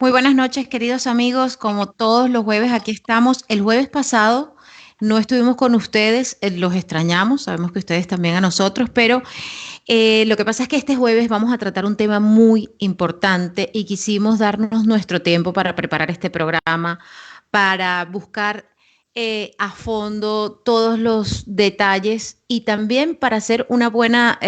Muy buenas noches, queridos amigos. Como todos los jueves, aquí estamos. El jueves pasado no estuvimos con ustedes, los extrañamos, sabemos que ustedes también a nosotros, pero lo que pasa es que este jueves vamos a tratar un tema muy importante y quisimos darnos nuestro tiempo para preparar este programa, para buscar a fondo todos los detalles y también para hacer una buena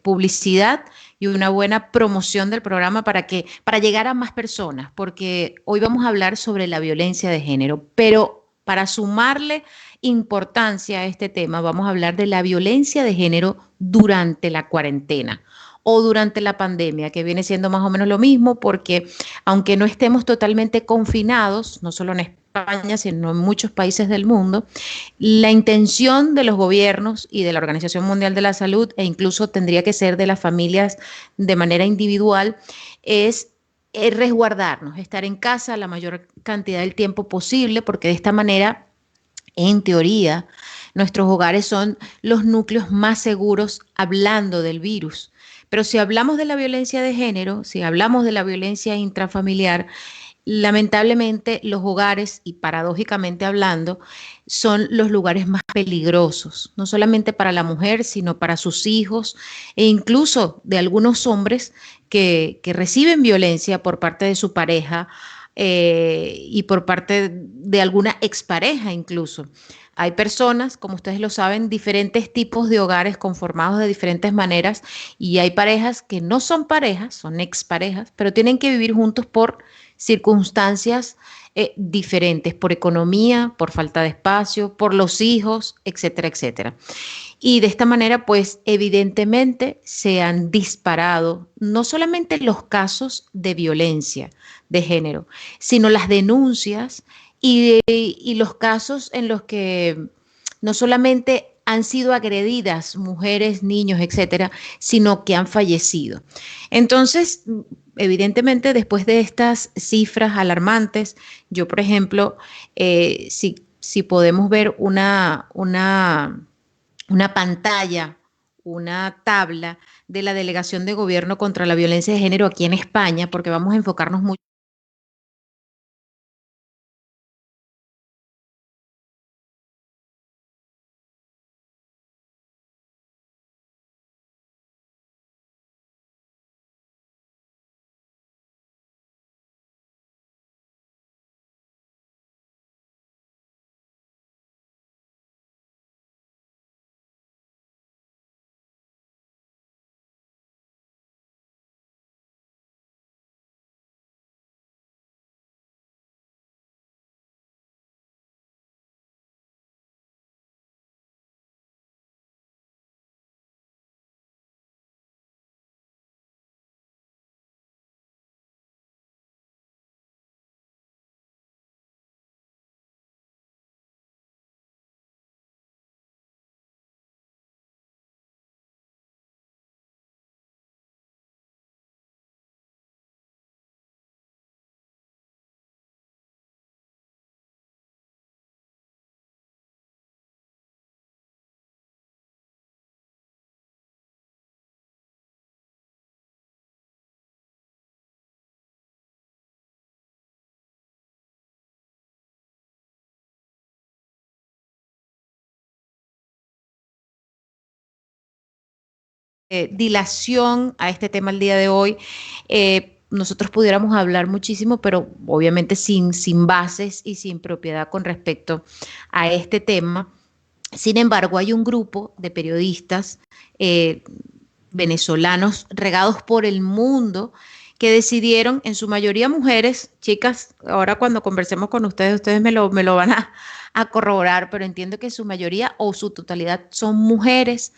publicidad y una buena promoción del programa para llegar a más personas, porque hoy vamos a hablar sobre la violencia de género, pero para sumarle importancia a este tema, vamos a hablar de la violencia de género durante la cuarentena o durante la pandemia, que viene siendo más o menos lo mismo, porque aunque no estemos totalmente confinados, no solo en España, sino en muchos países del mundo, la intención de los gobiernos y de la Organización Mundial de la Salud, e incluso tendría que ser de las familias de manera individual, es resguardarnos, estar en casa la mayor cantidad del tiempo posible, porque de esta manera, en teoría, nuestros hogares son los núcleos más seguros hablando del virus. Pero si hablamos de la violencia de género, si hablamos de la violencia intrafamiliar, lamentablemente los hogares, y paradójicamente hablando, son los lugares más peligrosos, no solamente para la mujer, sino para sus hijos e incluso de algunos hombres que reciben violencia por parte de su pareja y por parte de alguna expareja incluso. Hay personas, como ustedes lo saben, diferentes tipos de hogares conformados de diferentes maneras y hay parejas que no son parejas, son exparejas, pero tienen que vivir juntos por circunstancias diferentes, por economía, por falta de espacio, por los hijos, etcétera, etcétera. Y de esta manera, pues evidentemente se han disparado no solamente los casos de violencia de género, sino las denuncias y los casos en los que no solamente han sido agredidas mujeres, niños, etcétera, sino que han fallecido. Entonces, evidentemente, después de estas cifras alarmantes, yo, por ejemplo, si podemos ver una pantalla, una tabla de la Delegación de Gobierno contra la Violencia de Género aquí en España, porque vamos a enfocarnos mucho. Dilación a este tema el día de hoy. Nosotros pudiéramos hablar muchísimo, pero obviamente sin bases y sin propiedad con respecto a este tema. Sin embargo, hay un grupo de periodistas eh, venezolanos regados por el mundo que decidieron, en su mayoría mujeres, chicas, ahora cuando conversemos con ustedes, ustedes me lo van a corroborar, pero entiendo que su mayoría o su totalidad son mujeres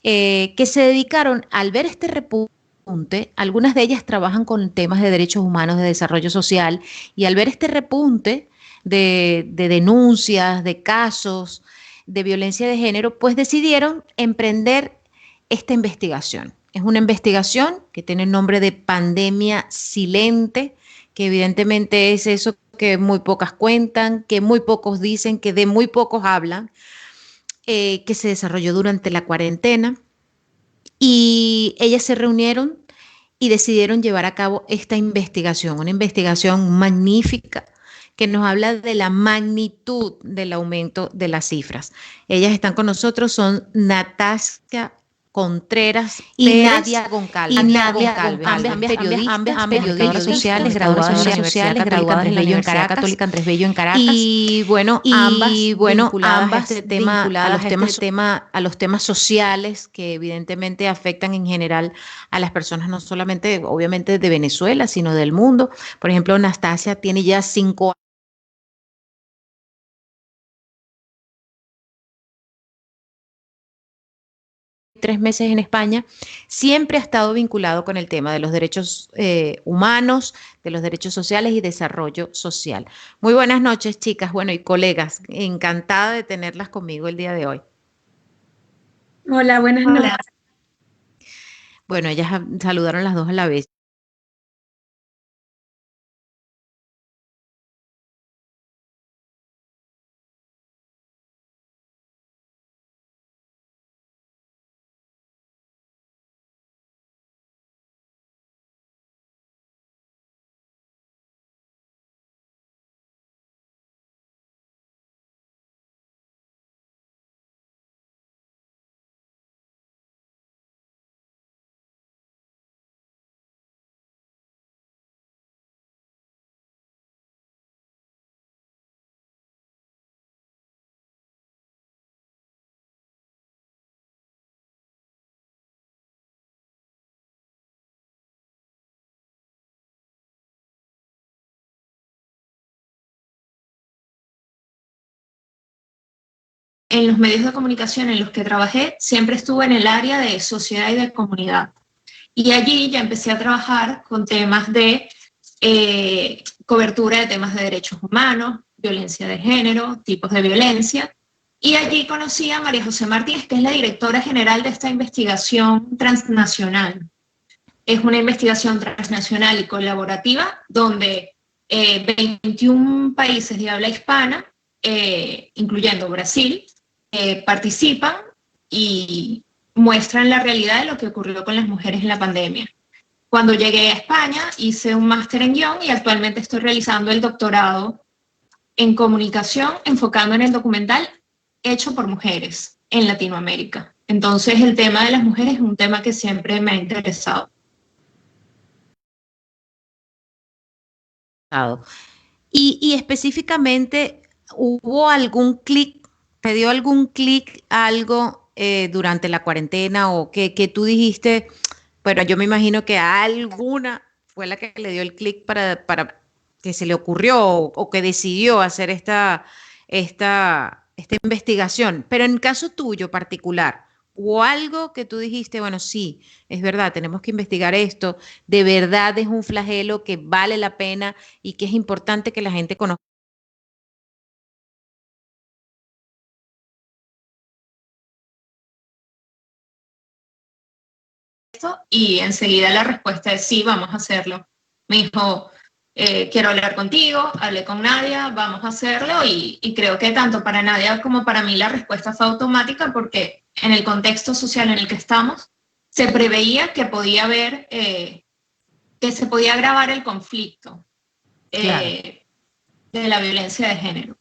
que se dedicaron al ver este repunte, algunas de ellas trabajan con temas de derechos humanos, de desarrollo social, y al ver este repunte de denuncias, de casos de violencia de género, pues decidieron emprender esta investigación. Es una investigación que tiene el nombre de Pandemia Silente, que evidentemente es eso que muy pocas cuentan, que muy pocos dicen, que de muy pocos hablan, que se desarrolló durante la cuarentena y ellas se reunieron y decidieron llevar a cabo esta investigación, una investigación magnífica que nos habla de la magnitud del aumento de las cifras. Ellas están con nosotros, son Natasha Contreras y Pérez Nadia Goncalves. Y Nadia Goncalves, periodistas sociales, graduadas en la Universidad Católica Andrés Bello en Caracas. Y bueno, ambas vinculadas a este tema, a los temas sociales que evidentemente afectan en general a las personas, no solamente, obviamente, de Venezuela, sino del mundo. Por ejemplo, Nastasia tiene ya 5 3 meses en España, siempre ha estado vinculado con el tema de los derechos humanos, de los derechos sociales y desarrollo social. Muy buenas noches, chicas, bueno, y colegas, encantada de tenerlas conmigo el día de hoy. Hola, buenas noches. Bueno, ellas saludaron las dos a la vez. En los medios de comunicación en los que trabajé, siempre estuve en el área de sociedad y de comunidad. Y allí ya empecé a trabajar con temas de cobertura de temas de derechos humanos, violencia de género, tipos de violencia. Y allí conocí a María José Martínez, que es la directora general de esta investigación transnacional. Es una investigación transnacional y colaborativa donde 21 países de habla hispana, incluyendo Brasil, participan y muestran la realidad de lo que ocurrió con las mujeres en la pandemia. Cuando llegué a España hice un máster en guión y actualmente estoy realizando el doctorado en comunicación enfocando en el documental hecho por mujeres en Latinoamérica. Entonces el tema de las mujeres es un tema que siempre me ha interesado. Y específicamente, ¿hubo algún clic, te dio algún clic algo durante la cuarentena o que tú dijiste, bueno, yo me imagino que a alguna fue la que le dio el clic para que se le ocurrió o que decidió hacer esta investigación? Pero en caso tuyo particular, ¿hubo algo que tú dijiste, bueno, sí, es verdad, tenemos que investigar esto, de verdad es un flagelo que vale la pena y que es importante que la gente conozca? Y enseguida la respuesta es sí, vamos a hacerlo. Me dijo, quiero hablar contigo, hablé con Nadia, vamos a hacerlo y creo que tanto para Nadia como para mí la respuesta fue automática porque en el contexto social en el que estamos se preveía que podía haber, que se podía agravar el conflicto Claro. De la violencia de género.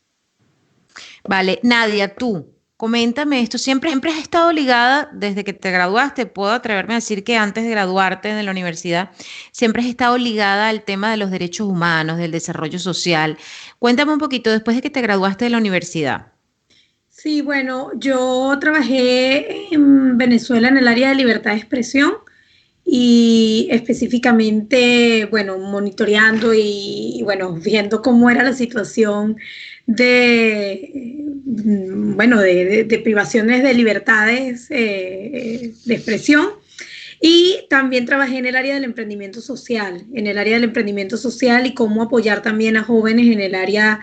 Vale, Nadia, tú, coméntame esto. Siempre has estado ligada, desde que te graduaste, puedo atreverme a decir que antes de graduarte de la universidad, siempre has estado ligada al tema de los derechos humanos, del desarrollo social. Cuéntame un poquito, después de que te graduaste de la universidad. Sí, bueno, yo trabajé en Venezuela en el área de libertad de expresión y específicamente, bueno, monitoreando y bueno, viendo cómo era la situación bueno, de privaciones de libertades de expresión. Y también trabajé en el área del emprendimiento social, y cómo apoyar también a jóvenes en el área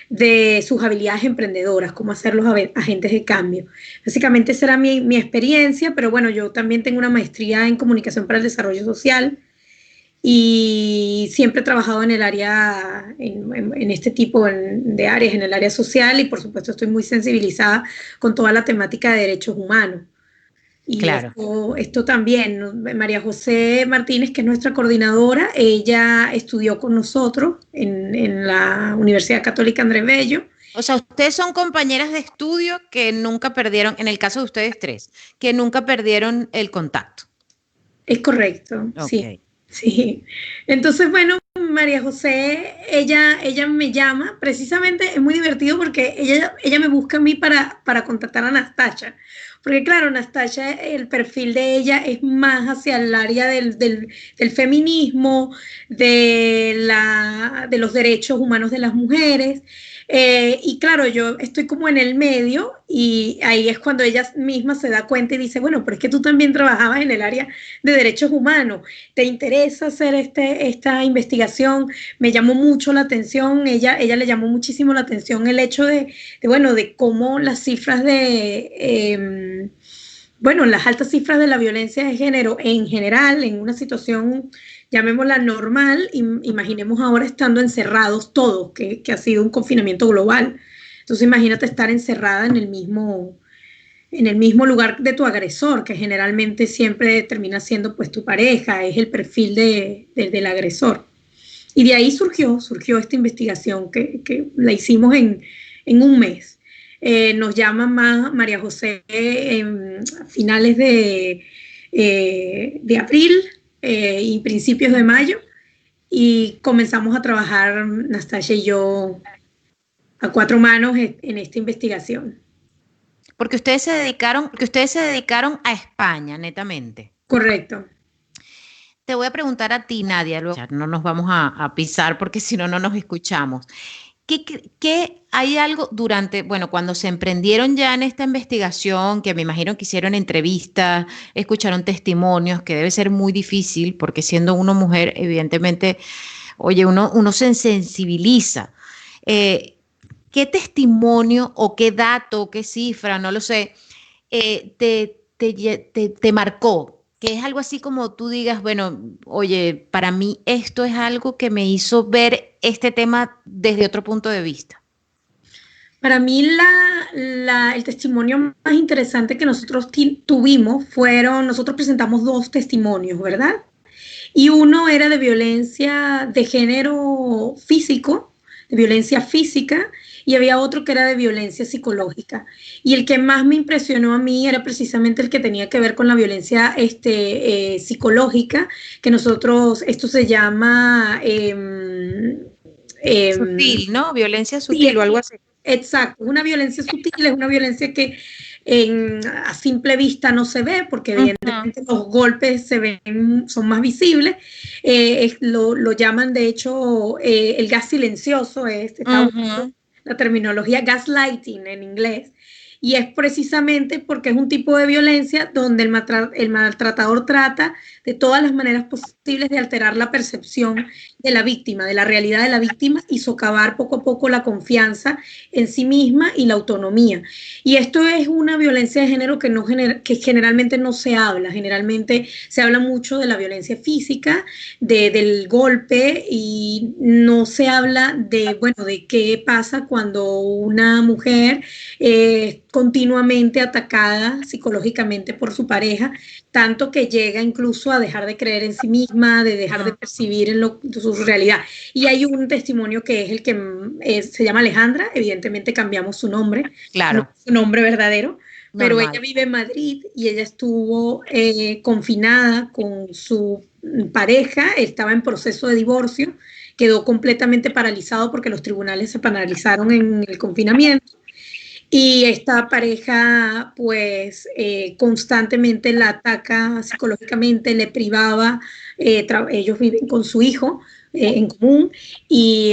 de sus habilidades emprendedoras, cómo hacerlos agentes de cambio. Básicamente esa era mi experiencia, pero bueno, yo también tengo una maestría en comunicación para el desarrollo social y siempre he trabajado en el área, en este tipo de áreas, en el área social y por supuesto estoy muy sensibilizada con toda la temática de derechos humanos. Y Claro. esto también, ¿no? María José Martínez, que es nuestra coordinadora, ella estudió con nosotros en la Universidad Católica Andrés Bello. O sea, ustedes son compañeras de estudio que nunca perdieron, en el caso de ustedes tres, que nunca perdieron el contacto. Es correcto, Ok. sí, sí. Entonces, bueno, María José, ella me llama, precisamente es muy divertido porque ella me busca a mí para contactar a Nastacha. Porque claro, Nastacha, el perfil de ella es más hacia el área del feminismo, de los derechos humanos de las mujeres. Y claro, yo estoy como en el medio y ahí es cuando ella misma se da cuenta y dice, bueno, pero es que tú también trabajabas en el área de derechos humanos, ¿te interesa hacer esta investigación? Me llamó mucho la atención, ella le llamó muchísimo la atención el hecho bueno, de cómo las cifras bueno, las altas cifras de la violencia de género en general, en una situación, llamémosla normal, imaginemos ahora estando encerrados todos, que ha sido un confinamiento global. Entonces imagínate estar encerrada en el mismo lugar de tu agresor, que generalmente siempre termina siendo pues tu pareja, es el perfil del agresor. Y de ahí surgió esta investigación que la hicimos en un mes. Nos llama más María José a finales de abril y principios de mayo y comenzamos a trabajar Nastasia y yo a cuatro manos en esta investigación. Porque ustedes se dedicaron a España, netamente. Correcto. Te voy a preguntar a ti, Nadia, luego ya no nos vamos a pisar porque si no, no nos escuchamos. ¿Qué hay algo durante, bueno, cuando se emprendieron ya en esta investigación, que me imagino que hicieron entrevistas, escucharon testimonios, que debe ser muy difícil porque siendo una mujer, evidentemente, oye, uno se sensibiliza. Eh, ¿Qué testimonio o qué dato, qué cifra, no lo sé, te marcó? Que es algo así como tú digas, bueno, oye, para mí esto es algo que me hizo ver este tema desde otro punto de vista. Para mí el testimonio más interesante que nosotros tuvimos nosotros presentamos dos testimonios, ¿verdad? Y uno era de violencia de género físico, de violencia física, y había otro que era de violencia psicológica. Y el que más me impresionó a mí era precisamente el que tenía que ver con la violencia psicológica, que esto se llama... Sutil, ¿no? Violencia sí, sutil o algo así. exacto, una violencia sutil, es una violencia que a simple vista no se ve, porque Ujú. evidentemente los golpes son más visibles. Lo llaman, de hecho, el gas silencioso, está usando Ujú. la terminología gaslighting en inglés. Y es precisamente porque es un tipo de violencia donde el maltratador trata de todas las maneras posibles de alterar la percepción de la víctima, de la realidad de la víctima y socavar poco a poco la confianza en sí misma y la autonomía. Y esto es una violencia de género que generalmente no se habla. Generalmente se habla mucho de la violencia física, del golpe, y no se habla bueno, de qué pasa cuando una mujer es continuamente atacada psicológicamente por su pareja, tanto que llega incluso a dejar de creer en sí misma, de dejar de percibir su realidad. Y hay un testimonio que es el que se llama Alejandra, evidentemente cambiamos su nombre, no Claro, su nombre verdadero, pero ella normal. vive en Madrid y ella estuvo confinada con su pareja, estaba en proceso de divorcio, quedó completamente paralizado porque los tribunales se paralizaron en el confinamiento. Y esta pareja, pues, constantemente la ataca psicológicamente, le privaba, ellos viven con su hijo en común, y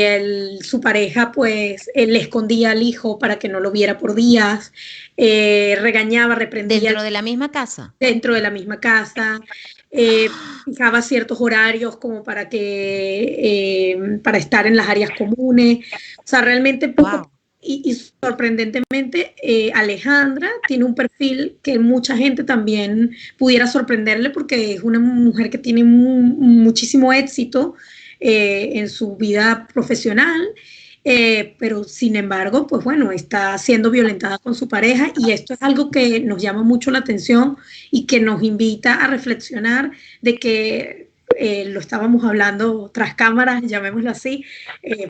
su pareja, pues, le escondía al hijo para que no lo viera por días, regañaba, reprendía Dentro de la misma casa. dentro de la misma casa, fijaba ciertos horarios como para estar en las áreas comunes, o sea, realmente poco. Wow. Y sorprendentemente, Alejandra tiene un perfil que mucha gente también pudiera sorprenderle porque es una mujer que tiene muchísimo éxito en su vida profesional pero sin embargo, pues bueno, está siendo violentada con su pareja y esto es algo que nos llama mucho la atención y que nos invita a reflexionar de que lo estábamos hablando tras cámaras, llamémoslo así,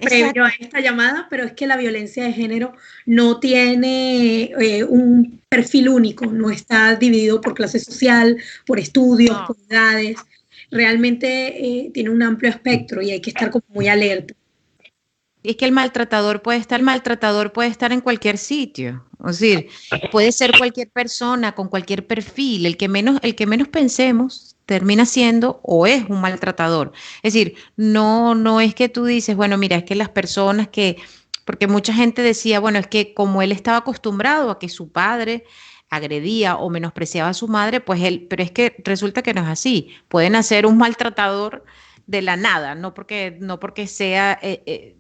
previo a esta llamada, pero es que la violencia de género no tiene un perfil único, no está dividido por clase social, por estudios, por edades, realmente tiene un amplio espectro y hay que estar como muy alerta. Es que el maltratador puede estar en cualquier sitio. Es decir, puede ser cualquier persona con cualquier perfil. El que menos pensemos termina siendo o es un maltratador. Es decir, no es que tú dices, bueno, mira, es que las personas que, porque mucha gente decía, bueno, es que como él estaba acostumbrado a que su padre agredía o menospreciaba a su madre, pues él, pero es que resulta que no es así. Pueden hacer un maltratador de la nada, no porque sea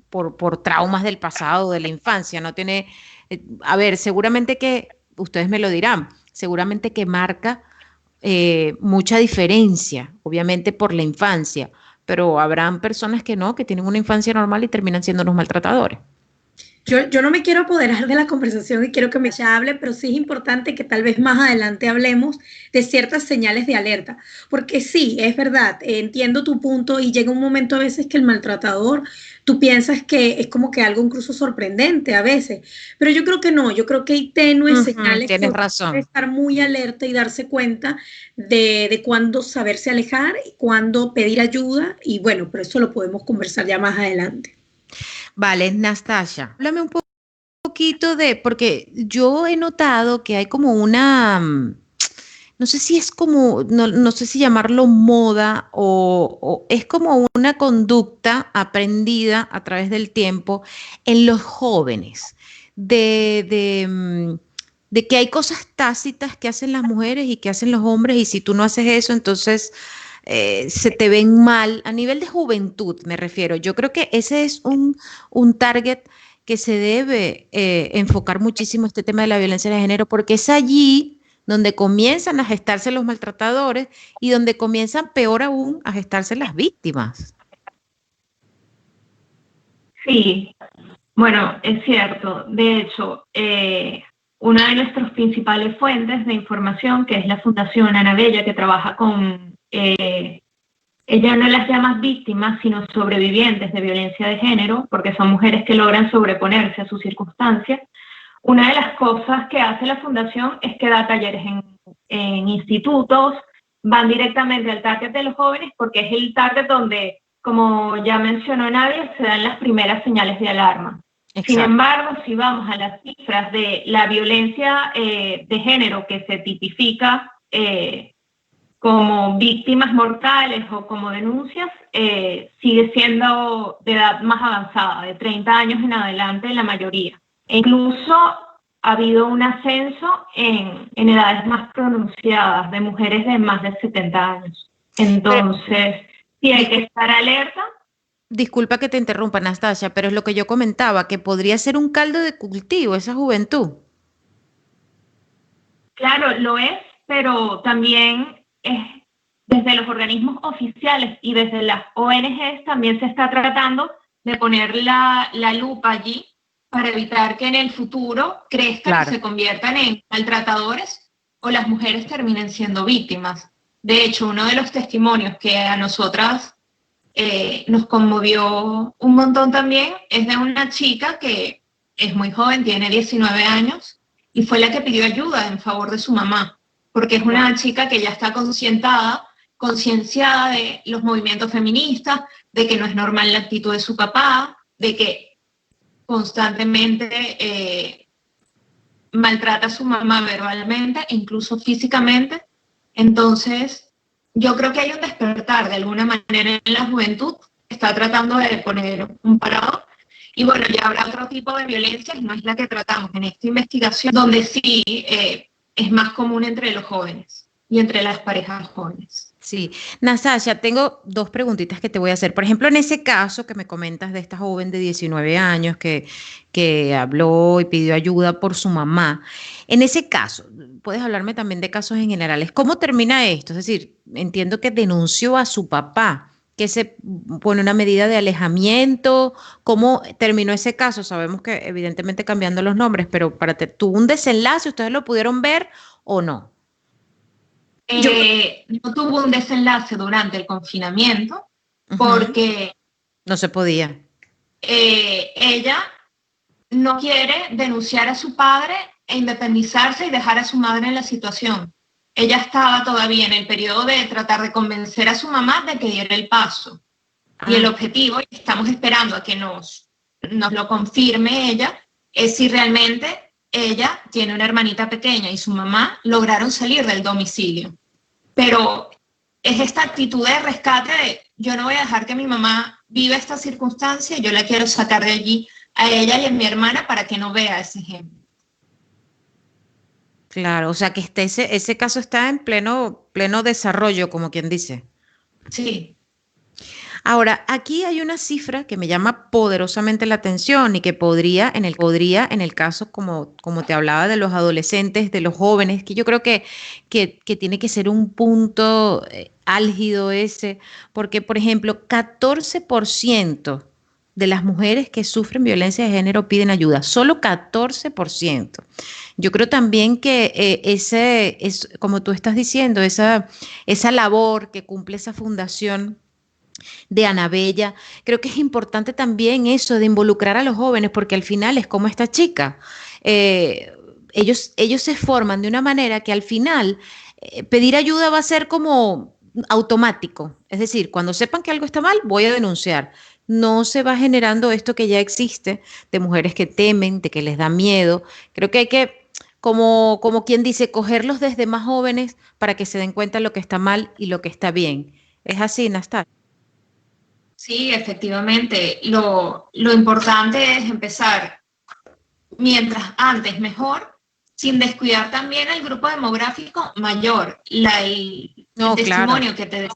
por traumas del pasado, de la infancia, no tiene, a ver, seguramente que, ustedes me lo dirán, seguramente que marca mucha diferencia, obviamente por la infancia, pero habrán personas que no, que tienen una infancia normal y terminan siendo unos maltratadores. Yo no me quiero apoderar de la conversación y quiero que me hable, pero sí es importante que tal vez más adelante hablemos de ciertas señales de alerta, porque sí, es verdad, entiendo tu punto y llega un momento a veces que el maltratador, tú piensas que es como que algo incluso sorprendente a veces, pero yo creo que no, yo creo que hay tenues señales que Tienes uno debe razón. estar muy alerta y darse cuenta de cuándo saberse alejar, cuándo pedir ayuda y bueno, pero eso lo podemos conversar ya más adelante. Vale, Nastasia, háblame un poquito de, porque yo he notado que hay como una, no sé si es como, no sé si llamarlo moda o es como una conducta aprendida a través del tiempo en los jóvenes, de que hay cosas tácitas que hacen las mujeres y que hacen los hombres y si tú no haces eso, entonces se te ven mal, a nivel de juventud me refiero. Yo creo que ese es un target que se debe enfocar muchísimo este tema de la violencia de género, porque es allí donde comienzan a gestarse los maltratadores y donde comienzan, peor aún, a gestarse las víctimas. Sí, bueno, es cierto. De hecho, una de nuestras principales fuentes de información, que es la Fundación Ana Bella, que trabaja con, ella no las llama víctimas, sino sobrevivientes de violencia de género, porque son mujeres que logran sobreponerse a sus circunstancias. Una de las cosas que hace la Fundación es que da talleres en institutos, van directamente al target de los jóvenes, porque es el target donde, como ya mencionó Nadia, se dan las primeras señales de alarma. Exacto. Sin embargo, si vamos a las cifras de la violencia de género que se tipifica como víctimas mortales o como denuncias, sigue siendo de edad más avanzada, de 30 años en adelante la mayoría. E incluso ha habido un ascenso en edades más pronunciadas, de mujeres de más de 70 años. Entonces, sí hay que estar alerta. Disculpa que te interrumpa, Anastasia, pero es lo que yo comentaba, que podría ser un caldo de cultivo esa juventud. Claro, lo es, pero también es desde los organismos oficiales y desde las ONGs también se está tratando de poner la lupa allí para evitar que en el futuro crezcan y se conviertan en maltratadores o las mujeres terminen siendo víctimas. De hecho, uno de los testimonios que a nosotras nos conmovió un montón también es de una chica que es muy joven, tiene 19 años, y fue la que pidió ayuda en favor de su mamá, porque es una chica que ya está concienciada de los movimientos feministas, de que no es normal la actitud de su papá, de que constantemente maltrata a su mamá verbalmente e incluso físicamente. Entonces, yo creo que hay un despertar de alguna manera en la juventud que está tratando de poner un parado. Y bueno, ya habrá otro tipo de violencia, no es la que tratamos en esta investigación, donde sí es más común entre los jóvenes y entre las parejas jóvenes. Sí, Nastasia, tengo dos preguntitas que te voy a hacer. Por ejemplo, en ese caso que me comentas de esta joven de 19 años que habló y pidió ayuda por su mamá, en ese caso, puedes hablarme también de casos en generales. ¿Cómo termina esto? Es decir, entiendo que denunció a su papá, que se pone una medida de alejamiento. ¿Cómo terminó ese caso? Sabemos que evidentemente cambiando los nombres, pero ¿tuvo un desenlace? ¿Ustedes lo pudieron ver o no? No tuvo un desenlace durante el confinamiento porque no se podía. Ella no quiere denunciar a su padre e independizarse y dejar a su madre en la situación. Ella estaba todavía en el periodo de tratar de convencer a su mamá de que diera el paso. Y el objetivo, y estamos esperando a que nos lo confirme ella, es si realmente ella tiene una hermanita pequeña y su mamá lograron salir del domicilio. Pero es esta actitud de rescate de yo no voy a dejar que mi mamá viva esta circunstancia, yo la quiero sacar de allí a ella y a mi hermana para que no vea ese ejemplo. Claro, o sea que ese caso está en pleno desarrollo, como quien dice. Sí. Ahora, aquí hay una cifra que me llama poderosamente la atención y que podría, en el caso, como te hablaba, de los adolescentes, de los jóvenes, que yo creo que tiene que ser un punto álgido ese, porque, por ejemplo, 14% de las mujeres que sufren violencia de género piden ayuda, solo 14%. Yo creo también que es, como tú estás diciendo, esa labor que cumple esa fundación de Anabella, creo que es importante también eso de involucrar a los jóvenes, porque al final es como esta chica. Ellos se forman de una manera que al final pedir ayuda va a ser como automático. Es decir, cuando sepan que algo está mal, voy a denunciar. No se va generando esto que ya existe de mujeres que temen, de que les da miedo. Creo que hay que, como quien dice, cogerlos desde más jóvenes para que se den cuenta de lo que está mal y lo que está bien. ¿Es así, Nastasia? Sí, efectivamente. Lo importante es empezar mientras antes mejor, sin descuidar también el grupo demográfico mayor. El testimonio claro.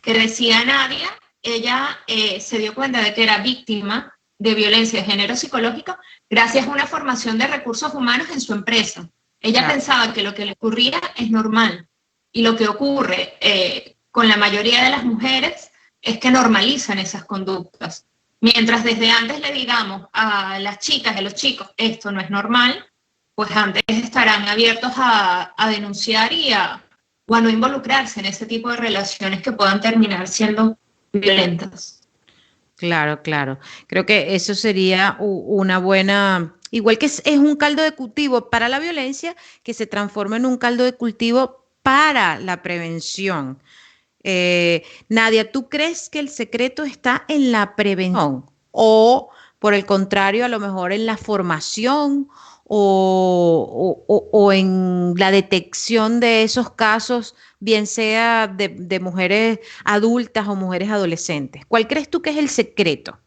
que decía Nadia, ella se dio cuenta de que era víctima de violencia de género psicológico gracias a una formación de recursos humanos en su empresa. Ella claro. pensaba que lo que le ocurría es normal y lo que ocurre con la mayoría de las mujeres es que normalizan esas conductas. Mientras desde antes le digamos a las chicas y a los chicos, esto no es normal, pues antes estarán abiertos a denunciar o a no involucrarse en ese tipo de relaciones que puedan terminar siendo violentas. Claro, claro. Creo que eso sería una buena, igual que es un caldo de cultivo para la violencia, que se transforma en un caldo de cultivo para la prevención. Nadia, ¿tú crees que el secreto está en la prevención o, por el contrario, a lo mejor en la formación o en la detección de esos casos, bien sea de mujeres adultas o mujeres adolescentes? ¿Cuál crees tú que es el secreto?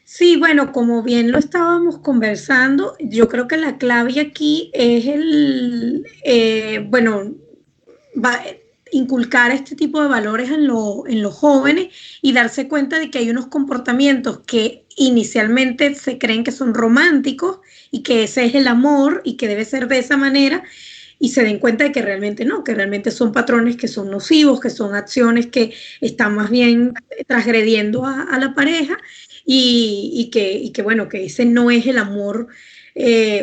Sí, bueno, como bien lo estábamos conversando, yo creo que la clave aquí es inculcar este tipo de valores en los jóvenes y darse cuenta de que hay unos comportamientos que inicialmente se creen que son románticos y que ese es el amor y que debe ser de esa manera, y se den cuenta de que realmente no, que realmente son patrones que son nocivos, que son acciones que están más bien transgrediendo a la pareja y que bueno, que ese no es el amor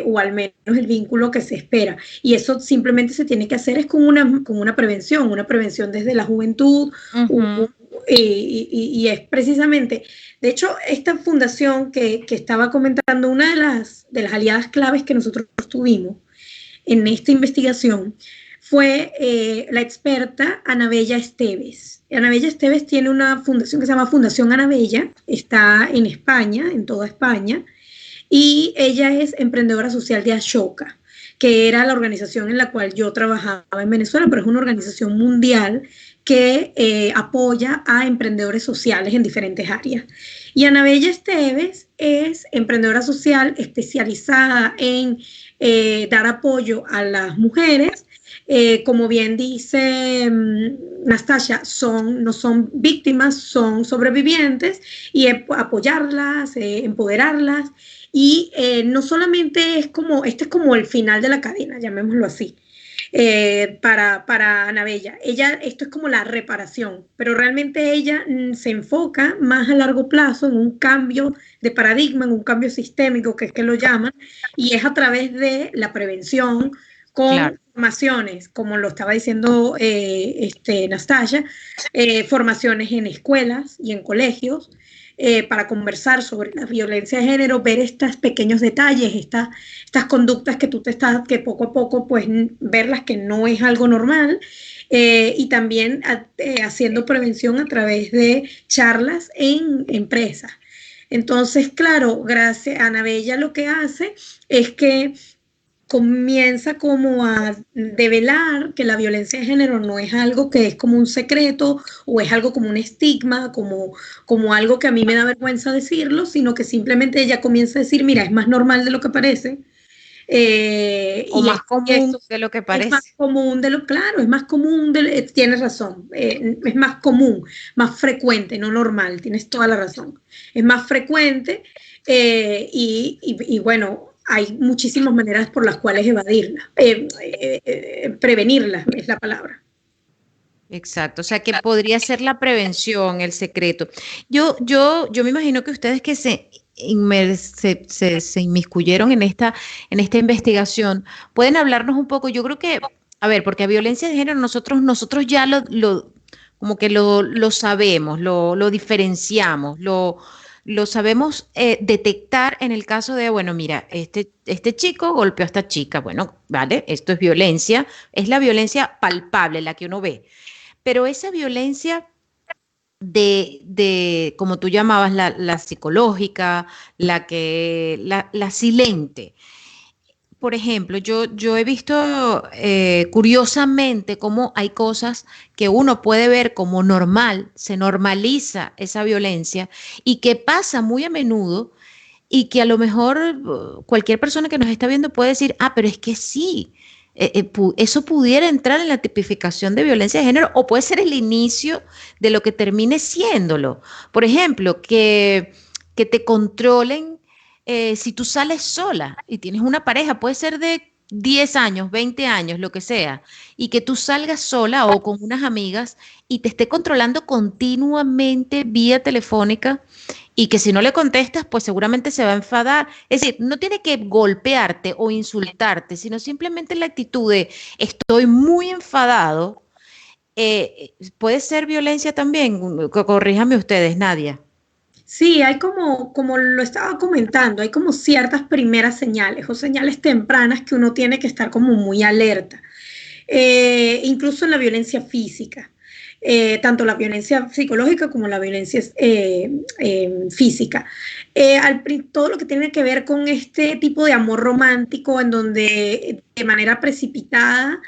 o al menos el vínculo que se espera. Y eso simplemente se tiene que hacer es con una prevención desde la juventud. Y es precisamente, de hecho, esta fundación que estaba comentando, una de las aliadas claves que nosotros tuvimos en esta investigación fue la experta Anabella Esteves. Anabella Esteves tiene una fundación que se llama Fundación Anabella, está en España, en toda España, y ella es emprendedora social de Ashoka, que era la organización en la cual yo trabajaba en Venezuela, pero es una organización mundial que apoya a emprendedores sociales en diferentes áreas. Y Anabella Esteves es emprendedora social especializada en dar apoyo a las mujeres. Como bien dice Nastasia, no son víctimas, son sobrevivientes, y apoyarlas, empoderarlas. Y no solamente este es como el final de la cadena, llamémoslo así. para Anabella. Esto es como la reparación, pero realmente ella se enfoca más a largo plazo en un cambio de paradigma, en un cambio sistémico, que es que lo llaman, y es a través de la prevención con formaciones, como lo estaba diciendo Nastasia, formaciones en escuelas y en colegios, para conversar sobre la violencia de género, ver estos pequeños detalles, estas conductas que que poco a poco, pues, verlas que no es algo normal, y también haciendo prevención a través de charlas en empresas. Entonces, claro, gracias a Anabella lo que hace es que comienza como a develar que la violencia de género no es algo que es como un secreto o es algo como un estigma, como algo que a mí me da vergüenza decirlo, sino que simplemente ella comienza a decir, mira, es más normal de lo que parece. O más común de lo que parece. Es más común de lo, claro, es más común, tienes razón, es más común, más frecuente, no normal, tienes toda la razón. Es más frecuente y bueno, hay muchísimas maneras por las cuales evadirla, prevenirla es la palabra. Exacto, o sea que podría ser la prevención, el secreto. Yo me imagino que ustedes que se inmiscuyeron en esta investigación, pueden hablarnos un poco, yo creo que, a ver, porque a violencia de género nosotros ya como que lo sabemos, lo diferenciamos, lo sabemos detectar en el caso de, bueno, mira, este chico golpeó a esta chica, bueno, vale, esto es violencia, es la violencia palpable, la que uno ve. Pero esa violencia como tú llamabas, la psicológica, la silente. Por ejemplo, yo he visto curiosamente cómo hay cosas que uno puede ver como normal, se normaliza esa violencia y que pasa muy a menudo y que a lo mejor cualquier persona que nos está viendo puede decir, ah, pero es que sí, eso pudiera entrar en la tipificación de violencia de género o puede ser el inicio de lo que termine siéndolo. Por ejemplo, que te controlen si tú sales sola y tienes una pareja, puede ser de 10 años, 20 años, lo que sea, y que tú salgas sola o con unas amigas y te esté controlando continuamente vía telefónica y que si no le contestas, pues seguramente se va a enfadar. Es decir, no tiene que golpearte o insultarte, sino simplemente la actitud de estoy muy enfadado. Puede ser violencia también. Corríjame ustedes, Nadia. Sí, hay como lo estaba comentando, hay como ciertas primeras señales o señales tempranas que uno tiene que estar como muy alerta. Incluso en la violencia física, tanto la violencia psicológica como la violencia física. Todo lo que tiene que ver con este tipo de amor romántico en donde de manera precipitada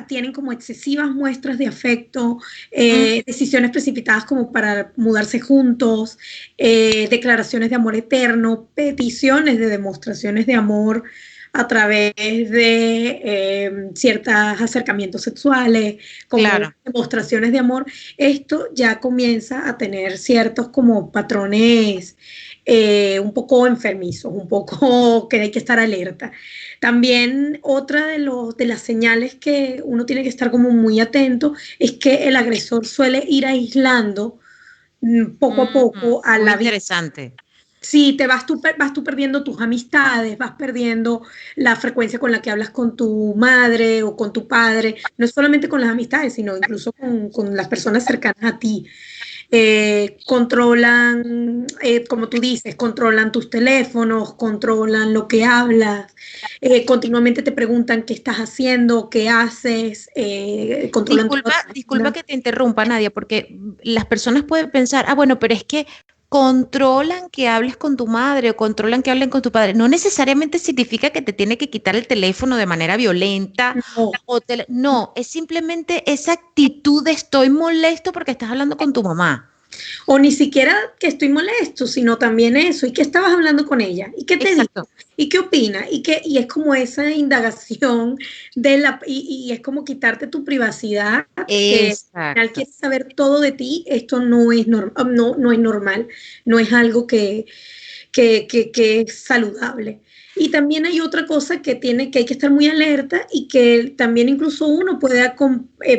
tienen como excesivas muestras de afecto, decisiones precipitadas como para mudarse juntos, declaraciones de amor eterno, peticiones de demostraciones de amor a través de ciertos acercamientos sexuales, como demostraciones de amor. Esto ya comienza a tener ciertos como patrones un poco enfermizos, un poco que hay que estar alerta. También otra de las señales que uno tiene que estar como muy atento es que el agresor suele ir aislando poco a poco a la víctima. Interesante. Sí, vas tú perdiendo tus amistades, vas perdiendo la frecuencia con la que hablas con tu madre o con tu padre, no es solamente con las amistades, sino incluso con las personas cercanas a ti. Controlan, como tú dices, controlan tus teléfonos, controlan lo que hablas, continuamente te preguntan qué estás haciendo, qué haces, controlan disculpa que te interrumpa, Nadia, porque las personas pueden pensar, ah, bueno, pero es que controlan que hables con tu madre o controlan que hablen con tu padre. No necesariamente significa que te tiene que quitar el teléfono de manera violenta. No, es simplemente esa actitud de estoy molesto porque estás hablando con tu mamá. O ni siquiera que estoy molesto, sino también eso. ¿Y qué estabas hablando con ella? ¿Y qué te dijo? ¿Y qué opina? Y es como esa indagación y es como quitarte tu privacidad. Al final quieres saber todo de ti. Esto no es, no es normal. No es algo que es saludable. Y también hay otra cosa que hay que estar muy alerta y que también incluso uno puede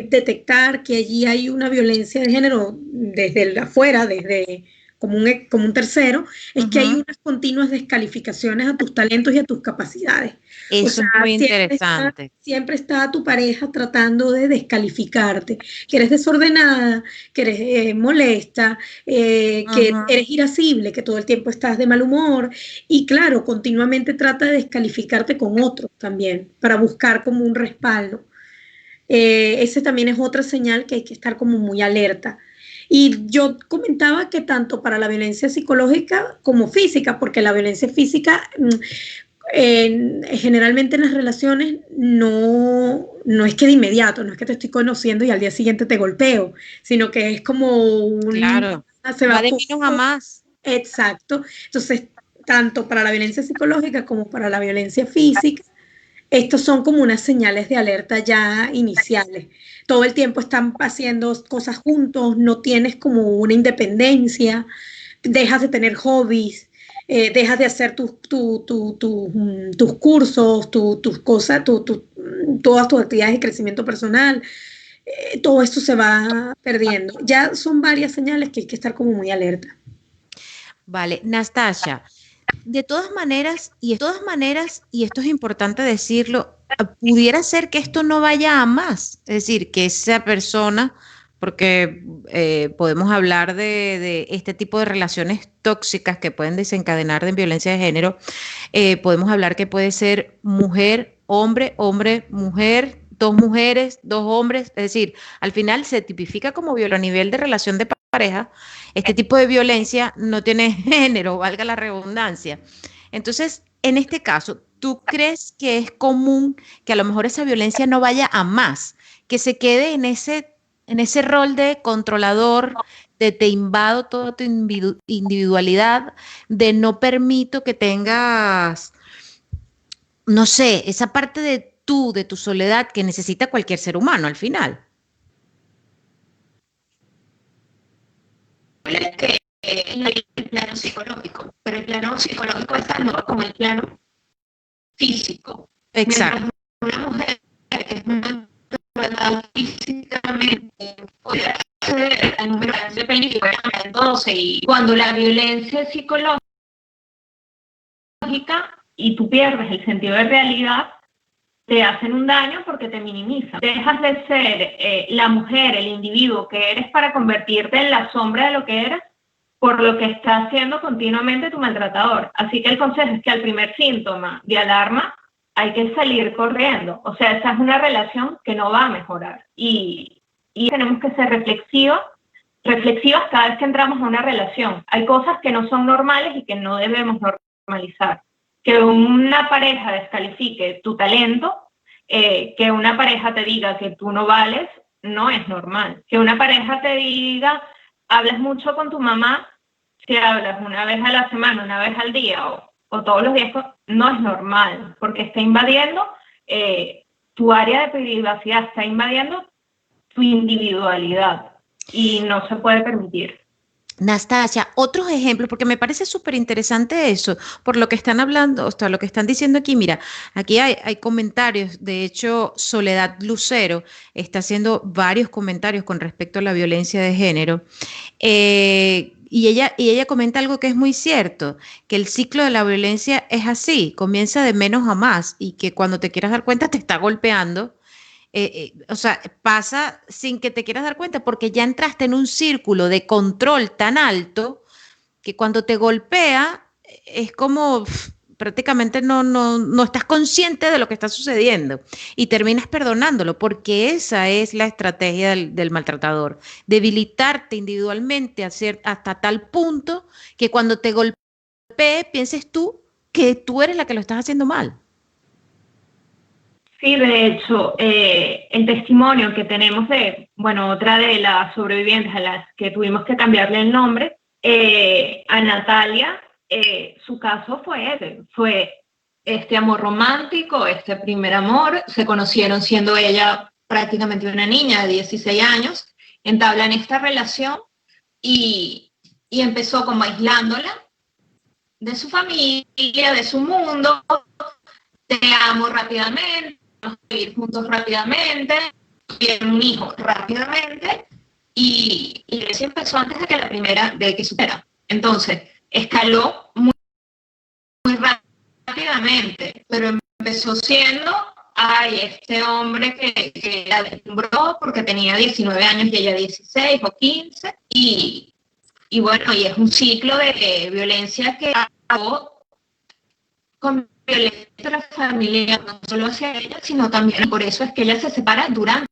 detectar que allí hay una violencia de género desde afuera, desde como un tercero, es que hay unas continuas descalificaciones a tus talentos y a tus capacidades. O Eso sea, es muy interesante. siempre está tu pareja tratando de descalificarte, que eres desordenada, que eres molesta, que eres irascible, que todo el tiempo estás de mal humor y claro, continuamente trata de descalificarte con otros también para buscar como un respaldo. Ese también es otra señal que hay que estar como muy alerta. Y yo comentaba que tanto para la violencia psicológica como física, porque la violencia física generalmente en las relaciones no es que de inmediato, no es que te estoy conociendo y al día siguiente te golpeo, sino que es como Claro, se va va de menos a más. exacto. Entonces, tanto para la violencia psicológica como para la violencia física, estos son como unas señales de alerta ya iniciales. Todo el tiempo están haciendo cosas juntos, no tienes como una independencia, dejas de tener hobbies, dejas de hacer tus cursos, tus cosas, todas tus actividades de crecimiento personal. Todo esto se va perdiendo. Ya son varias señales que hay que estar como muy alerta. Vale, Nastasia, de todas maneras, y esto es importante decirlo, pudiera ser que esto no vaya a más, es decir, que esa persona, porque podemos hablar de este tipo de relaciones tóxicas que pueden desencadenar de violencia de género, podemos hablar que puede ser mujer, hombre, hombre, mujer, dos mujeres, dos hombres, es decir, al final se tipifica como a nivel de relación de pareja. Este tipo de violencia no tiene género, valga la redundancia. Entonces, en este caso, ¿tú crees que es común que a lo mejor esa violencia no vaya a más, que se quede en ese rol de controlador, de te invado toda tu individualidad, de no permito que tengas, no sé, esa parte de tú, de tu soledad que necesita cualquier ser humano al final? Que el plano psicológico, pero el plano psicológico es tanto como el plano físico. Mientras Exacto. una mujer que es maltratada físicamente puede acceder al número de películas en 12 y cuando la violencia es psicológica y tú pierdes el sentido de realidad, te hacen un daño porque te minimizan. Dejas de ser la mujer, el individuo que eres para convertirte en la sombra de lo que eres por lo que está haciendo continuamente tu maltratador. Así que el consejo es que al primer síntoma de alarma hay que salir corriendo. O sea, esa es una relación que no va a mejorar. Y tenemos que ser reflexivas cada vez que entramos a una relación. Hay cosas que no son normales y que no debemos normalizar. Que una pareja descalifique tu talento, que una pareja te diga que tú no vales, no es normal. Que una pareja te diga, hablas mucho con tu mamá, si hablas una vez a la semana, una vez al día o todos los días, no es normal, porque está invadiendo tu área de privacidad, está invadiendo tu individualidad y no se puede permitir. Nastasia, otros ejemplos, porque me parece súper interesante eso, por lo que están hablando, o sea, lo que están diciendo aquí. Mira, aquí hay comentarios. De hecho, Soledad Lucero está haciendo varios comentarios con respecto a la violencia de género. Y ella comenta algo que es muy cierto, que el ciclo de la violencia es así, comienza de menos a más y que cuando te quieras dar cuenta te está golpeando. O sea, pasa sin que te quieras dar cuenta porque ya entraste en un círculo de control tan alto que cuando te golpea es como prácticamente no estás consciente de lo que está sucediendo y terminas perdonándolo porque esa es la estrategia del maltratador, debilitarte individualmente hasta tal punto que cuando te golpee pienses tú que tú eres la que lo estás haciendo mal. Sí, de hecho, el testimonio que tenemos otra de las sobrevivientes a las que tuvimos que cambiarle el nombre, a Natalia, su caso fue este amor romántico, este primer amor, se conocieron siendo ella prácticamente una niña de 16 años, entablan esta relación y empezó como aislándola de su familia, de su mundo, te amo rápidamente, vamos a vivir juntos rápidamente, tuvieron un hijo rápidamente, y Grecia empezó antes de que supera. Entonces, escaló muy rápidamente, pero empezó siendo, ay, este hombre que la deslumbró porque tenía 19 años y ella 16 o 15, y bueno, y es un ciclo de violencia que acabó con violencia intrafamiliar, no solo hacia ella, sino también por eso es que ella se separa durante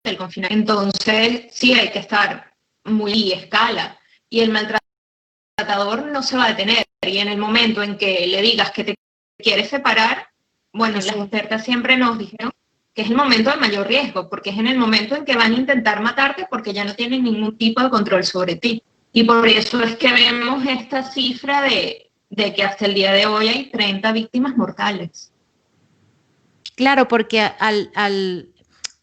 el confinamiento. Entonces, sí, hay que estar muy escala, y el maltratador no se va a detener, y en el momento en que le digas que te quieres separar, bueno, las expertas siempre nos dijeron que es el momento de mayor riesgo, porque es en el momento en que van a intentar matarte porque ya no tienen ningún tipo de control sobre ti. Y por eso es que vemos esta cifra de que hasta el día de hoy hay 30 víctimas mortales. Claro, porque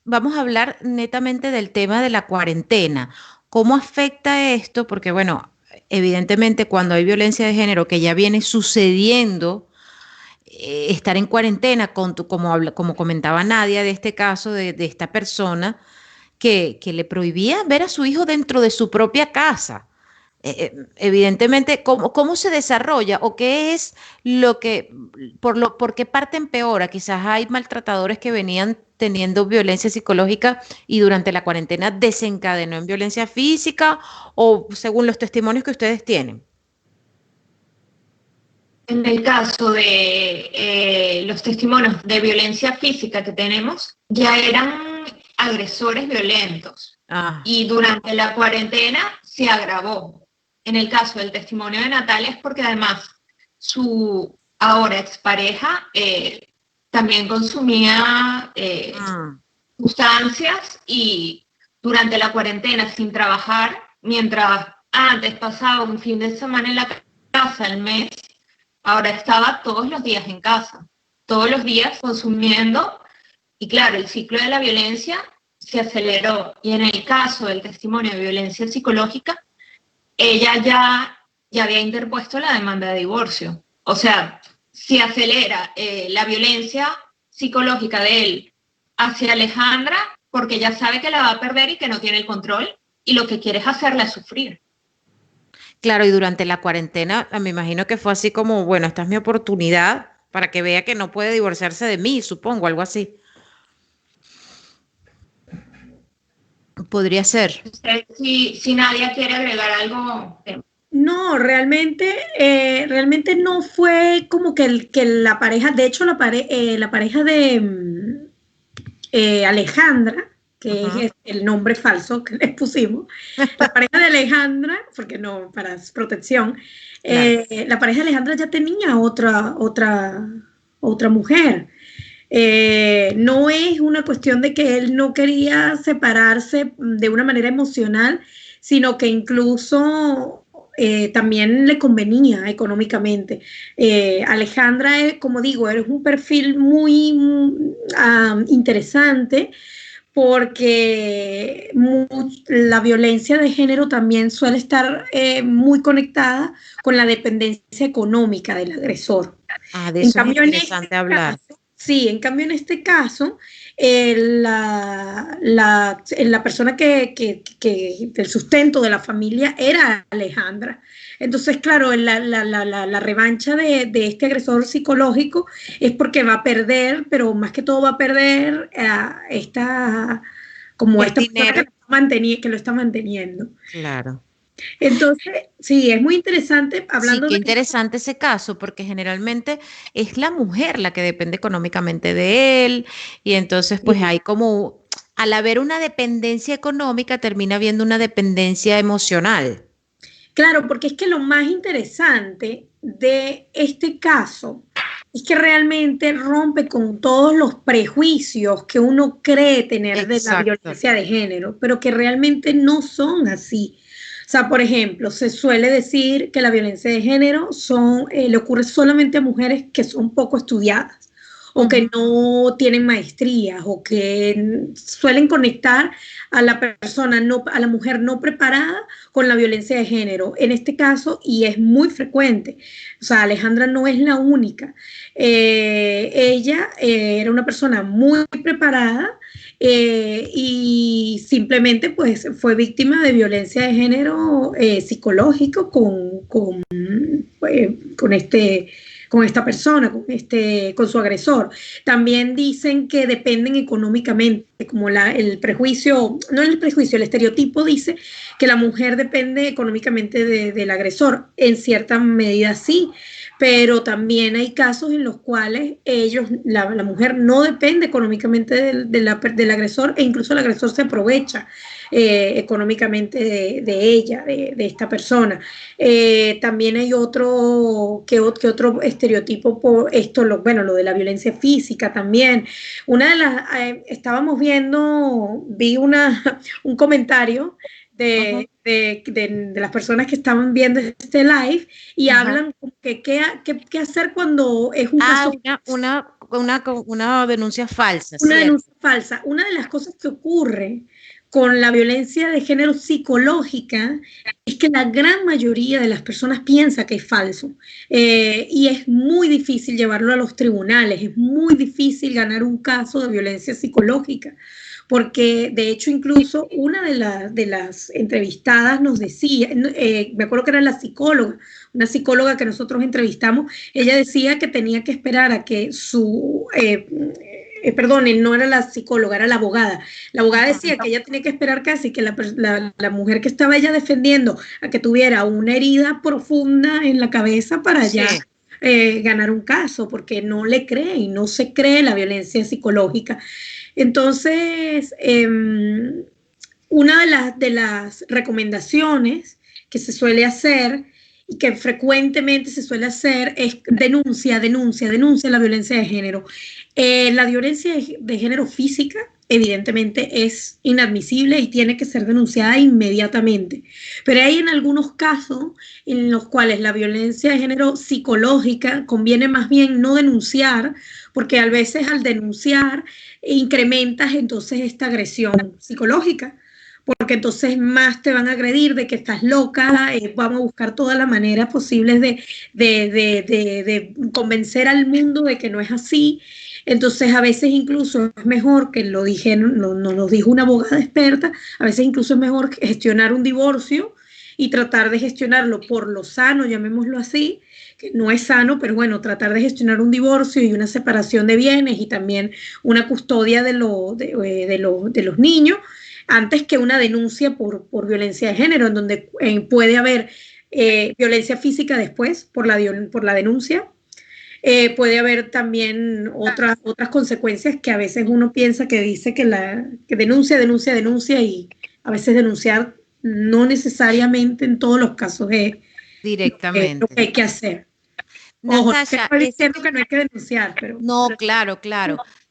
vamos a hablar netamente del tema de la cuarentena. ¿Cómo afecta esto? Porque, bueno, evidentemente cuando hay violencia de género que ya viene sucediendo, estar en cuarentena, como comentaba Nadia de este caso, de esta persona que le prohibía ver a su hijo dentro de su propia casa. Evidentemente, ¿cómo se desarrolla o qué es lo que, por qué parte empeora? Quizás hay maltratadores que venían teniendo violencia psicológica y durante la cuarentena desencadenó en violencia física, o según los testimonios que ustedes tienen. En el caso de los testimonios de violencia física que tenemos, ya eran agresores violentos. Y durante la cuarentena se agravó. En el caso del testimonio de Natalia es porque además su ahora expareja también consumía sustancias, y durante la cuarentena sin trabajar, mientras antes pasaba un fin de semana en la casa al mes, ahora estaba todos los días en casa, todos los días consumiendo, y claro, el ciclo de la violencia se aceleró. Y en el caso del testimonio de violencia psicológica, ella ya había interpuesto la demanda de divorcio. O sea, se acelera la violencia psicológica de él hacia Alejandra porque ya sabe que la va a perder y que no tiene el control, y lo que quiere es hacerla sufrir. Claro, y durante la cuarentena me imagino que fue así como, bueno, esta es mi oportunidad para que vea que no puede divorciarse de mí, supongo, algo así. Podría ser. Si Nadia quiere agregar algo. No, realmente no fue como que la pareja, de hecho la pareja de Alejandra, que es el nombre falso que les pusimos, la pareja de Alejandra, porque no, para protección, claro. La pareja de Alejandra ya tenía otra mujer. No es una cuestión de que él no quería separarse de una manera emocional, sino que incluso también le convenía económicamente. Alejandra, como digo, es un perfil muy interesante, porque la violencia de género también suele estar muy conectada con la dependencia económica del agresor. De eso es interesante hablar. Sí, en cambio en este caso, la persona que el sustento de la familia era Alejandra. Entonces, claro, la revancha de este agresor psicológico es porque va a perder, pero más que todo va a perder esta persona que lo está manteniendo. Claro. Entonces, sí, es muy interesante hablando qué interesante ese caso, porque generalmente es la mujer la que depende económicamente de él, y entonces pues hay como, al haber una dependencia económica, termina habiendo una dependencia emocional. Claro, porque es que lo más interesante de este caso es que realmente rompe con todos los prejuicios que uno cree tener de la violencia de género, pero que realmente no son así. O sea, por ejemplo, se suele decir que la violencia de género le ocurre solamente a mujeres que son poco estudiadas o que no tienen maestrías, o que suelen conectar a la persona, a la mujer no preparada con la violencia de género. En este caso, y es muy frecuente, o sea, Alejandra no es la única. Ella era una persona muy preparada, y simplemente pues fue víctima de violencia de género psicológico con esta persona, con su agresor. También dicen que dependen económicamente, como el prejuicio, no el prejuicio, el estereotipo dice que la mujer depende económicamente del agresor. En cierta medida sí, pero también hay casos en los cuales la mujer no depende económicamente del agresor, e incluso el agresor se aprovecha económicamente de ella, de esta persona. También hay otro estereotipo por esto, lo de la violencia física también. Estábamos vi un comentario de las personas que estaban viendo este live y hablan que qué hacer cuando es un caso. Una denuncia falsa. Una denuncia falsa. Una de las cosas que ocurre con la violencia de género psicológica es que la gran mayoría de las personas piensa que es falso, y es muy difícil llevarlo a los tribunales, es muy difícil ganar un caso de violencia psicológica, porque de hecho incluso una de las entrevistadas nos decía, me acuerdo que era una psicóloga que nosotros entrevistamos, ella decía que tenía que esperar a que perdón, no era la psicóloga, era la abogada. La abogada decía que ella tenía que esperar casi que la mujer que estaba ella defendiendo a que tuviera una herida profunda en la cabeza para ya ganar un caso, porque no le cree y no se cree la violencia psicológica. Entonces, una de las recomendaciones que se suele hacer y que frecuentemente se suele hacer es denuncia la violencia de género. La violencia de género física evidentemente es inadmisible y tiene que ser denunciada inmediatamente, pero hay en algunos casos en los cuales la violencia de género psicológica conviene más bien no denunciar, porque a veces al denunciar incrementas entonces esta agresión psicológica, porque entonces más te van a agredir de que estás loca, vamos a buscar todas las maneras posibles de convencer al mundo de que no es así. Entonces a veces incluso es mejor, que nos lo dijo una abogada experta, a veces incluso es mejor gestionar un divorcio y tratar de gestionarlo por lo sano, llamémoslo así, que no es sano, pero bueno, tratar de gestionar un divorcio y una separación de bienes y también una custodia de los niños, antes que una denuncia por violencia de género, en donde puede haber violencia física después por la denuncia. Puede haber también otras consecuencias que a veces uno piensa que dice que denuncia, y a veces denunciar no necesariamente en todos los casos es directamente lo que hay que hacer. Ojo, no estoy diciendo que no hay que denunciar, pero... No, claro.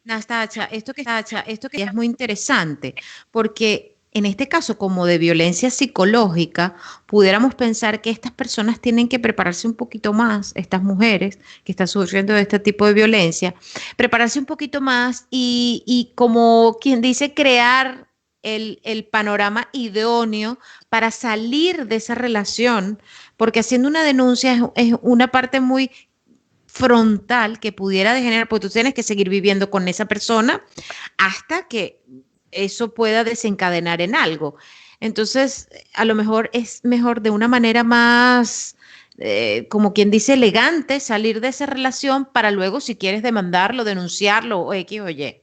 Nastacha, esto que es muy interesante, porque en este caso, como de violencia psicológica, pudiéramos pensar que estas personas tienen que prepararse un poquito más, estas mujeres que están sufriendo de este tipo de violencia, prepararse un poquito más y como quien dice, crear el panorama idóneo para salir de esa relación, porque haciendo una denuncia es una parte muy frontal que pudiera degenerar, porque tú tienes que seguir viviendo con esa persona hasta que eso pueda desencadenar en algo. Entonces, a lo mejor es mejor de una manera más, como quien dice, elegante, salir de esa relación para luego, si quieres demandarlo, denunciarlo o X o Y.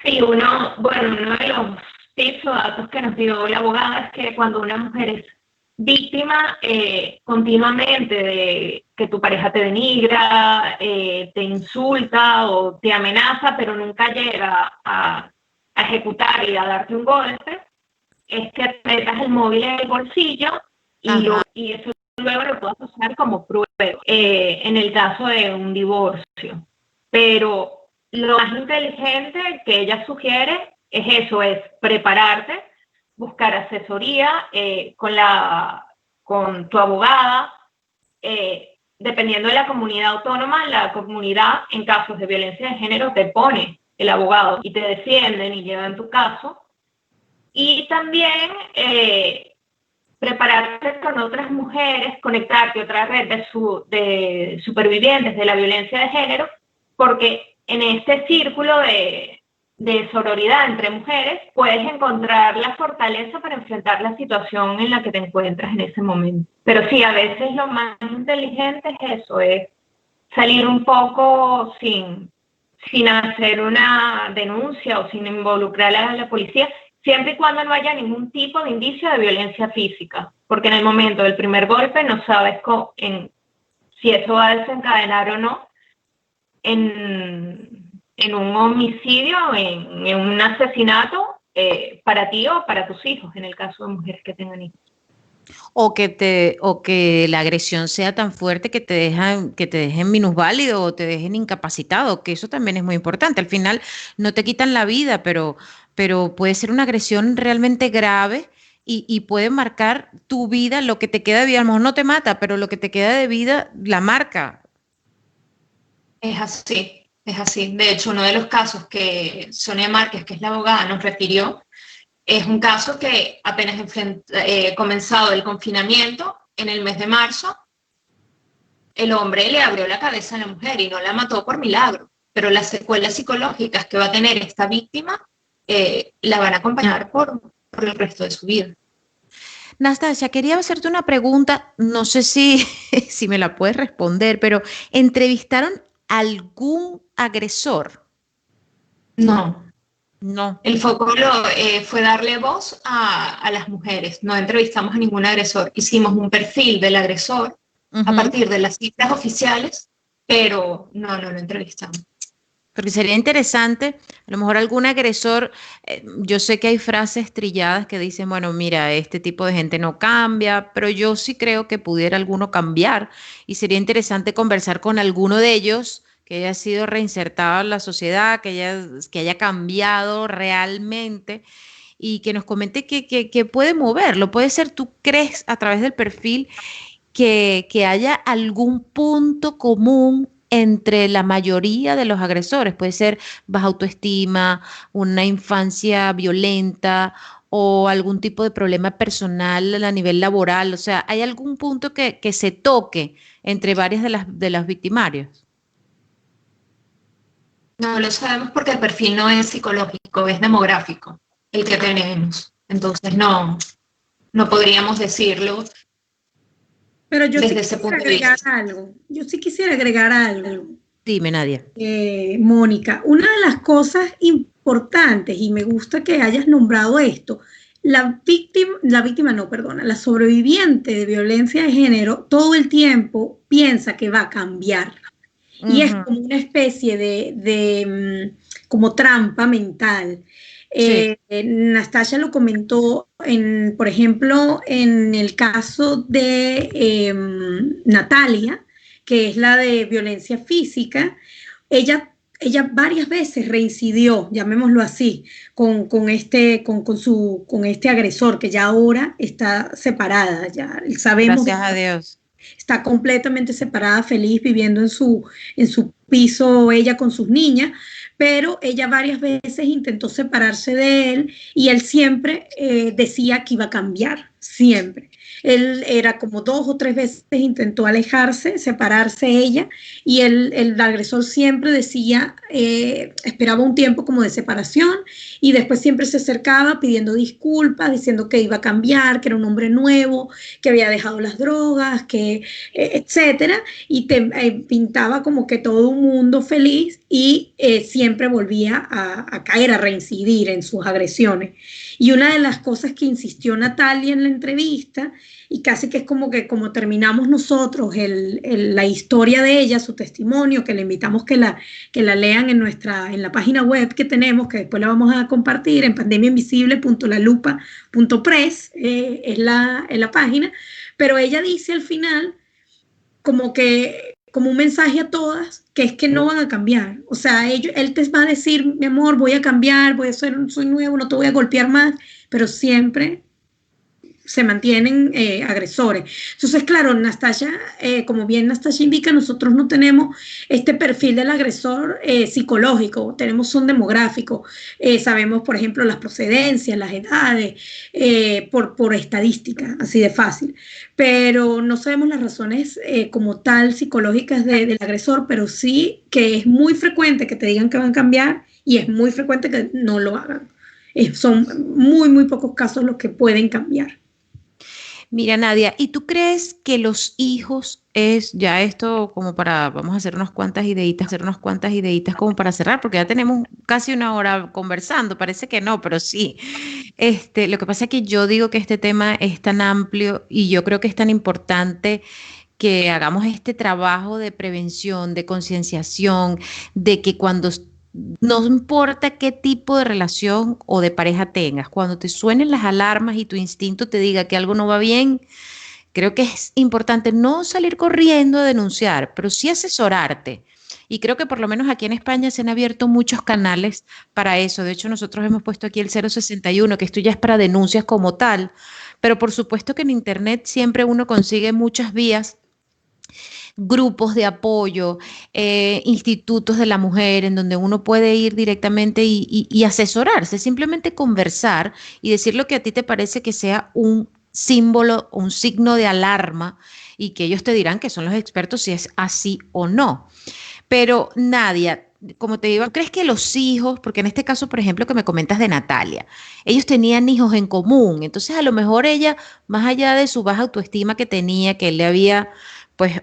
Sí, uno de los tips o datos que nos dio la abogada es que cuando una mujer es víctima continuamente de que tu pareja te denigra, te insulta o te amenaza, pero nunca llega a ejecutar y a darte un golpe, es que metas el móvil en el bolsillo y eso luego lo puedes usar como prueba en el caso de un divorcio. Pero lo más inteligente que ella sugiere es eso, es prepararte, buscar asesoría con tu abogada, dependiendo de la comunidad autónoma, la comunidad en casos de violencia de género te pone el abogado y te defienden y llevan tu caso. Y también prepararte con otras mujeres, conectarte a otra red de supervivientes de la violencia de género, porque en este círculo de sororidad entre mujeres puedes encontrar la fortaleza para enfrentar la situación en la que te encuentras en ese momento. Pero sí, a veces lo más inteligente es eso, es salir un poco sin hacer una denuncia o sin involucrar a la policía, siempre y cuando no haya ningún tipo de indicio de violencia física, porque en el momento del primer golpe no sabes si eso va a desencadenar o no en un homicidio, en un asesinato para ti o para tus hijos, en el caso de mujeres que tengan hijos. O que la agresión sea tan fuerte que te dejen minusválido o te dejen incapacitado, que eso también es muy importante. Al final no te quitan la vida, pero puede ser una agresión realmente grave y puede marcar tu vida, lo que te queda de vida. A lo mejor no te mata, pero lo que te queda de vida la marca. Es así, es así. De hecho, uno de los casos que Sonia Márquez, que es la abogada, nos refirió, es un caso que apenas comenzado el confinamiento, en el mes de marzo, el hombre le abrió la cabeza a la mujer y no la mató por milagro, pero las secuelas psicológicas que va a tener esta víctima la van a acompañar por el resto de su vida. Nastasia, quería hacerte una pregunta, no sé si me la puedes responder, pero ¿entrevistaron a algún agresor? No. No. El foco fue darle voz a las mujeres. No entrevistamos a ningún agresor. Hicimos un perfil del agresor a partir de las cifras oficiales, pero no lo entrevistamos. Porque sería interesante, a lo mejor algún agresor, yo sé que hay frases trilladas que dicen, bueno, mira, este tipo de gente no cambia, pero yo sí creo que pudiera alguno cambiar y sería interesante conversar con alguno de ellos que haya sido reinsertado en la sociedad, que haya cambiado realmente y que nos comente que puede moverlo. Puede ser, tú crees a través del perfil que haya algún punto común entre la mayoría de los agresores. Puede ser baja autoestima, una infancia violenta o algún tipo de problema personal a nivel laboral. O sea, ¿hay algún punto que se toque entre varias de las victimarios? No lo sabemos porque el perfil no es psicológico, es demográfico el que tenemos. Entonces no podríamos decirlo. Pero yo sí quisiera agregar algo. Yo sí quisiera agregar algo. Dime, Nadia. Mónica, una de las cosas importantes, y me gusta que hayas nombrado esto, la sobreviviente de violencia de género todo el tiempo piensa que va a cambiar. Y es como una especie de como trampa mental. Sí. Nastasia lo comentó, por ejemplo, en el caso de Natalia, que es la de violencia física. Ella varias veces reincidió, llamémoslo así, con este agresor, que ya ahora está separada. Ya sabemos. Gracias a Dios. Está completamente separada, feliz, viviendo en su piso, ella con sus niñas, pero ella varias veces intentó separarse de él y él siempre decía que iba a cambiar, siempre. Él era como 2 o 3 veces intentó alejarse, separarse ella, y el agresor siempre decía, esperaba un tiempo como de separación y después siempre se acercaba pidiendo disculpas, diciendo que iba a cambiar, que era un hombre nuevo, que había dejado las drogas, etcétera, y pintaba como que todo un mundo feliz y siempre volvía a caer, a reincidir en sus agresiones. Y una de las cosas que insistió Natalia en la entrevista, y casi que es como terminamos nosotros la historia de ella, su testimonio, que le invitamos que la lean en la página web que tenemos, que después la vamos a compartir en pandemiainvisible.lalupa.press, es la página, pero ella dice al final como un mensaje a todas, que es que no van a cambiar. O sea, él te va a decir, mi amor, voy a cambiar, soy nuevo, no te voy a golpear más, pero siempre se mantienen agresores. Entonces, claro, Nastasia, como bien Nastasia indica, nosotros no tenemos este perfil del agresor psicológico, tenemos un demográfico, sabemos, por ejemplo, las procedencias, las edades, por estadística, así de fácil, pero no sabemos las razones como tal psicológicas del agresor, pero sí que es muy frecuente que te digan que van a cambiar y es muy frecuente que no lo hagan. Son muy, muy pocos casos los que pueden cambiar. Mira, Nadia, ¿y tú crees que los hijos es ya esto como para, vamos a hacer unas cuantas ideitas como para cerrar, porque ya tenemos casi una hora conversando, parece que no, pero sí. Lo que pasa es que yo digo que este tema es tan amplio y yo creo que es tan importante que hagamos este trabajo de prevención, de concienciación, de que no importa qué tipo de relación o de pareja tengas, cuando te suenen las alarmas y tu instinto te diga que algo no va bien, creo que es importante no salir corriendo a denunciar, pero sí asesorarte. Y creo que por lo menos aquí en España se han abierto muchos canales para eso. De hecho, nosotros hemos puesto aquí el 061, que esto ya es para denuncias como tal. Pero por supuesto que en Internet siempre uno consigue muchas vías, grupos de apoyo, institutos de la mujer, en donde uno puede ir directamente y asesorarse, simplemente conversar y decir lo que a ti te parece que sea un símbolo, un signo de alarma y que ellos te dirán que son los expertos si es así o no. Pero Nadia, como te digo, ¿crees que los hijos, porque en este caso, por ejemplo, que me comentas de Natalia, ellos tenían hijos en común, entonces a lo mejor ella, más allá de su baja autoestima que tenía, que él le había, pues